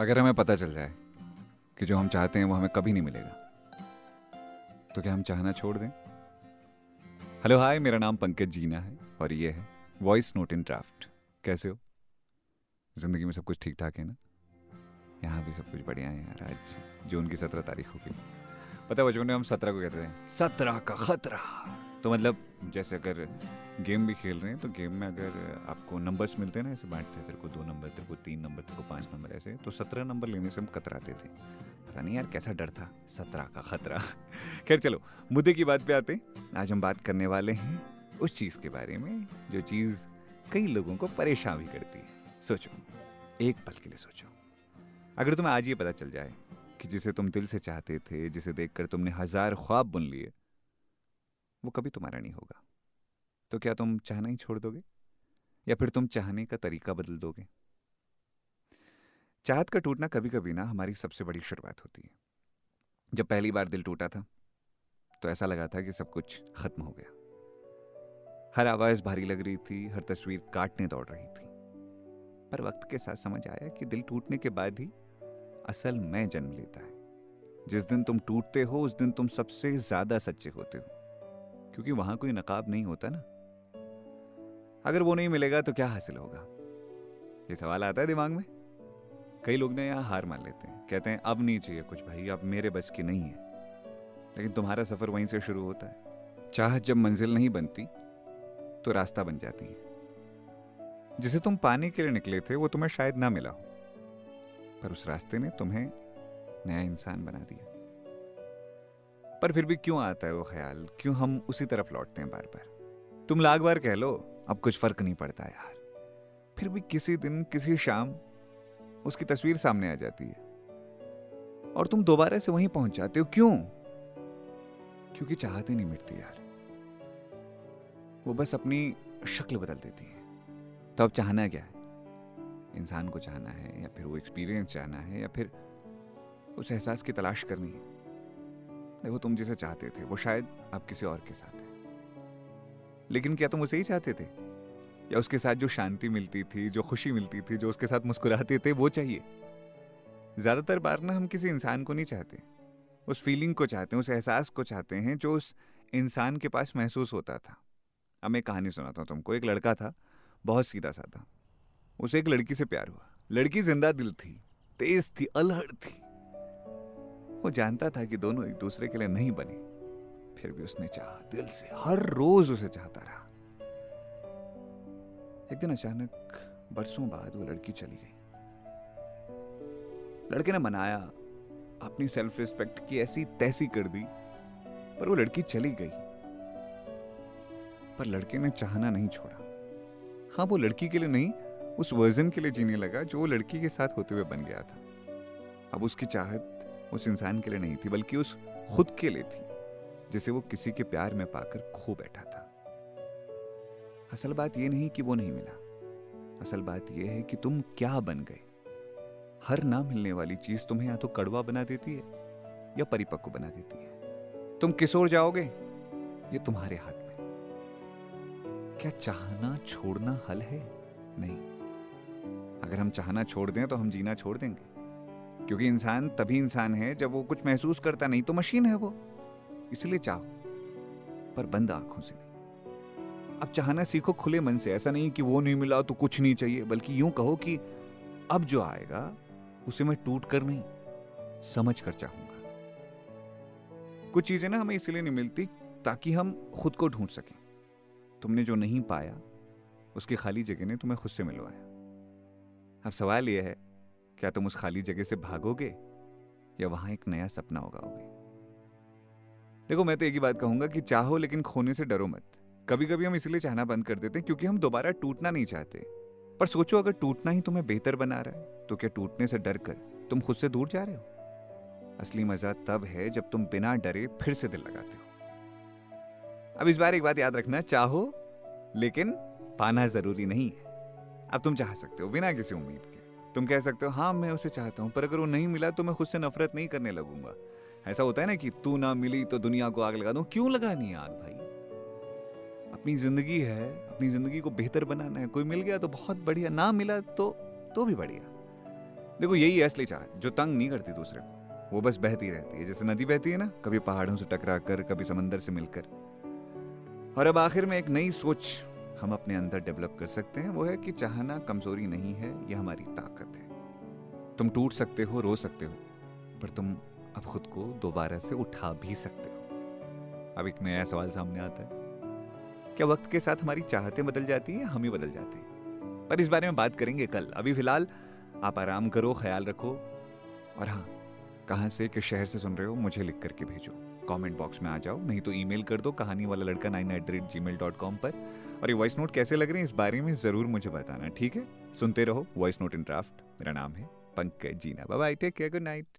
अगर हमें पता चल जाए कि जो हम चाहते हैं वो हमें कभी नहीं मिलेगा, तो क्या हम चाहना छोड़ दें? हेलो हाय, मेरा नाम पंकज जीना है और ये है वॉइस नोट इन ड्राफ्ट। कैसे हो? जिंदगी में सब कुछ ठीक ठाक है ना? यहाँ भी सब कुछ बढ़िया है यार। आज जून की 17 तारीख होगी। पता है बचपन में हम 17 को कहते हैं 17 का खतरा। तो मतलब जैसे अगर गेम भी खेल रहे हैं तो गेम में अगर आपको नंबर्स मिलते हैं ना, ऐसे बांटते हैं, तेरे को 2 नंबर, तेरे को 3 नंबर, तेरे को 5 नंबर, ऐसे तो 17 नंबर लेने से हम कतराते थे। पता नहीं यार कैसा डर था, 17 का खतरा। खैर चलो, मुद्दे की बात पे आते हैं। आज हम बात करने वाले हैं उस चीज़ के बारे में जो चीज़ कई लोगों को परेशान भी करती है। सोचो, एक पल के लिए सोचो, अगर तुम्हें आज ये पता चल जाए कि जिसे तुम दिल से चाहते थे, जिसे देखकर तुमने 1000 ख्वाब बुन लिए, वो कभी तुम्हारा नहीं होगा, तो क्या तुम चाहना ही छोड़ दोगे या फिर तुम चाहने का तरीका बदल दोगे? चाहत का टूटना कभी कभी ना हमारी सबसे बड़ी शुरुआत होती है। जब पहली बार दिल टूटा था तो ऐसा लगा था कि सब कुछ खत्म हो गया। हर आवाज भारी लग रही थी, हर तस्वीर काटने दौड़ रही थी। पर वक्त के साथ समझ आया कि दिल टूटने के बाद ही असल में जन्म लेता है। जिस दिन तुम टूटते हो उस दिन तुम सबसे ज्यादा सच्चे होते हो, क्योंकि वहां कोई नकाब नहीं होता ना। अगर वो नहीं मिलेगा तो क्या हासिल होगा, ये सवाल आता है दिमाग में। कई लोग ना यहाँ हार मान लेते हैं, कहते हैं अब नहीं चाहिए कुछ भाई, अब मेरे बस की नहीं है। लेकिन तुम्हारा सफर वहीं से शुरू होता है। चाहत जब मंजिल नहीं बनती तो रास्ता बन जाती है। जिसे तुम पाने के लिए निकले थे वो तुम्हें शायद ना मिला हो, पर उस रास्ते ने तुम्हें नया इंसान बना दिया। पर फिर भी क्यों आता है वो ख्याल, क्यों हम उसी तरफ लौटते हैं बार बार? तुम लाख बार कह लो अब कुछ फर्क नहीं पड़ता यार, फिर भी किसी दिन किसी शाम उसकी तस्वीर सामने आ जाती है और तुम दोबारा से वहीं पहुंच जाते हो। क्यों? क्योंकि चाहते नहीं मिटती यार, वो बस अपनी शक्ल बदल देती है। तो अब चाहना क्या है? इंसान को चाहना है या फिर वो एक्सपीरियंस चाहना है या फिर उस एहसास की तलाश करनी है? देखो, तुम जिसे चाहते थे वो शायद अब किसी और के साथ है, लेकिन क्या तुम उसे ही चाहते थे, या उसके साथ जो शांति मिलती थी, जो खुशी मिलती थी, जो उसके साथ मुस्कुराते थे, वो चाहिए? ज्यादातर बार ना हम किसी इंसान को नहीं चाहते, उस फीलिंग को चाहते हैं, उस एहसास को चाहते हैं जो उस इंसान के पास महसूस होता था। अब मैं एक कहानी सुनाता हूँ तुमको। एक लड़का था, बहुत सीधा साधा। उसे एक लड़की से प्यार हुआ। लड़की जिंदा दिल थी, तेज थी, अलहड़ थी। वो जानता था कि दोनों एक दूसरे के लिए नहीं बने, फिर भी उसने चाहा दिल से, हर रोज उसे चाहता रहा। एक दिन अचानक बरसों बाद वो लड़की चली गई। लड़के ने मनाया, अपनी सेल्फ रिस्पेक्ट की ऐसी तैसी कर दी, पर वो लड़की चली गई। पर लड़के ने चाहना नहीं छोड़ा। हाँ, वो लड़की के लिए नहीं, उस वर्जन के लिए जीने लगा जो वो लड़की के साथ होते हुए बन गया था। अब उसकी चाहत उस इंसान के लिए नहीं थी, बल्कि उस खुद के लिए थी, जिसे वो किसी के प्यार में पाकर खो बैठा था। असल बात यह नहीं कि वो नहीं मिला, असल बात यह है कि तुम क्या बन गए। हर ना मिलने वाली चीज तुम्हें या तो कड़वा बना देती है या परिपक्व बना देती है। तुम किस ओर जाओगे ये तुम्हारे हाथ में। क्या चाहना छोड़ना हल है? नहीं। अगर हम चाहना छोड़ दें तो हम जीना छोड़ देंगे, क्योंकि इंसान तभी इंसान है जब वो कुछ महसूस करता, नहीं तो मशीन है वो। इसलिए चाहो, पर बंद आंखों से नहीं। अब चाहना सीखो खुले मन से। ऐसा नहीं कि वो नहीं मिला तो कुछ नहीं चाहिए, बल्कि यूं कहो कि अब जो आएगा उसे मैं टूट कर नहीं, समझ कर चाहूंगा। कुछ चीजें ना हमें इसलिए नहीं मिलती ताकि हम खुद को ढूंढ सकें। तुमने जो नहीं पाया उसकी खाली जगह ने तुम्हें खुद से मिलवाया। अब सवाल यह है, क्या तुम उस खाली जगह से भागोगे या वहां एक नया सपना उगाओगे? देखो, मैं तो एक ही बात कहूंगा कि चाहो, लेकिन खोने से डरो मत। कभी कभी हम इसलिए चाहना बंद कर देते हैं क्योंकि हम दोबारा टूटना नहीं चाहते। पर सोचो, अगर टूटना ही तुम्हें बेहतर बना रहा है तो क्या टूटने से डर कर तुम खुद से दूर जा रहे हो? असली मजा तब है जब तुम बिना डरे फिर से दिल लगाते हो। अब इस बार एक बात याद रखना, चाहो लेकिन पाना जरूरी नहीं है। अब तुम चाह सकते हो बिना किसी उम्मीद के। तुम कह सकते हो हाँ मैं उसे चाहता हूं, पर अगर वो नहीं मिला तो मैं खुद से नफरत नहीं करने लगूंगा। ऐसा होता है ना कि तू ना मिली तो दुनिया को आग लगा दूं। क्यों लगानी है आग भाई? अपनी जिंदगी है, अपनी जिंदगी को बेहतर बनाना है। कोई मिल गया तो बहुत बढ़िया, ना मिला तो भी बढ़िया। देखो यही है असली चाहत, जो तंग नहीं करती दूसरे को, वो बस बहती रहती है, जैसे नदी बहती है ना, कभी पहाड़ों से टकरा कर, कभी समंदर से मिलकर। और अब आखिर में एक नई सोच हम अपने अंदर डेवलप कर सकते हैं, वो है कि चाहना कमजोरी नहीं है, ये हमारी ताकत है। तुम टूट सकते हो, रो सकते हो, पर तुम अब खुद को दोबारा से उठा भी सकते हो। अब एक नया सवाल सामने आता है, क्या वक्त के साथ हमारी चाहतें बदल जाती हैं या हम ही बदल जाते हैं? पर इस बारे में बात करेंगे कल। अभी फिलहाल आप आराम करो, ख्याल रखो। और हाँ, कहाँ से, किस शहर से सुन रहे हो, मुझे लिख करके भेजो, कमेंट बॉक्स में आ जाओ, नहीं तो ईमेल कर दो कहानी वाला लड़का 9@gmail.com पर। और ये वॉइस नोट कैसे लग रहे हैं इस बारे में ज़रूर मुझे बताना, ठीक है? सुनते रहो वॉइस नोट इन ड्राफ्ट। मेरा नाम है Pankaj Jeena. Bye bye, take care, good night.